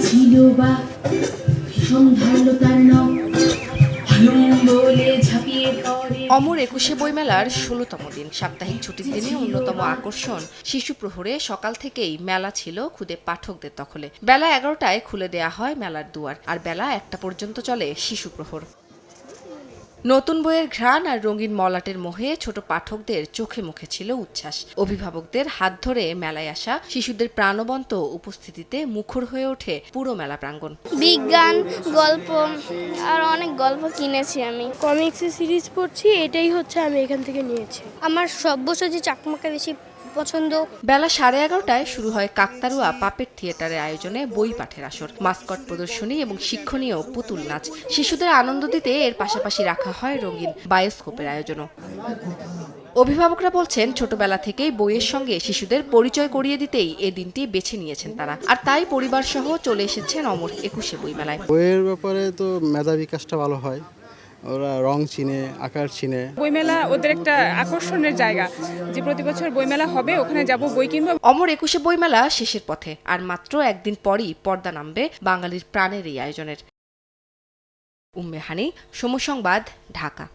ছিল বা সন্ধ্যার নাম বলে ঝাঁপিয়ে পড়ে। অমর একুশে বইমেলার ১৬তম দিন, সাপ্তাহিক ছুটির দিনে অন্যতম আকর্ষণ শিশু প্রহরে সকাল থেকেই মেলা ছিল খুদে পাঠকদের দখলে। বেলা ১১টায় খুলে দেয়া হয় মেলার দুয়ার, আর বেলা ১টা পর্যন্ত চলে শিশু প্রহর। নতুন বইয়ের ঘ্রাণ আর রঙিন মলাটের মোহে ছোট পাঠকদের চোখে মুখে ছিল উচ্ছ্বাস। অভিভাবকদের হাত ধরে মেলায় আসা শিশুদের প্রাণবন্ত উপস্থিতিতে মুখর হয়ে ওঠে পুরো মেলা প্রাঙ্গণ। বিজ্ঞান, গল্প আর অনেক গল্প কিনেছি আমি। কমিক্সের সিরিজ পড়ছি, এটাই হচ্ছে আমি এখান থেকে নিয়েছি। আমার সব্যসাচী চাকমাকে বেশি পছন্দ। বেলা 11:30টায় শুরু হয় কাকতারুয়া পাপেট থিয়েটারের আয়োজনে বই পাঠের আসর, মাস্কট প্রদর্শনী এবং শিক্ষণীয় পুতুল নাচ। শিশুদের আনন্দ দিতে এর পাশাপাশি রাখা হয় রঙিন বায়োস্কোপের আয়োজনও। অভিভাবকরা বলছেন, ছোটবেলা থেকেই বইয়ের সঙ্গে শিশুদের পরিচয় করিয়ে দিতেই এ দিনটি বেছে নিয়েছেন তারা, আর তাই পরিবার সহ চলে এসেছেন অমর একুশে বইমেলায়। বইয়ের ব্যাপারে তো মেধা বিকাশটা ভালো হয়, ওরা রং চিনে, আকার চিনে। বইমেলা ওদের একটা আকর্ষণের জায়গা, যে প্রতি বছর বইমেলা হবে, ওখানে যাব, বই কিনবো। অমর একুশে বইমেলা শেষের পথে, আর মাত্র একদিন পরই পর্দা নামবে বাঙালির প্রাণের এই আয়োজনের। উম্মে হানি, সময় সংবাদ, ঢাকা।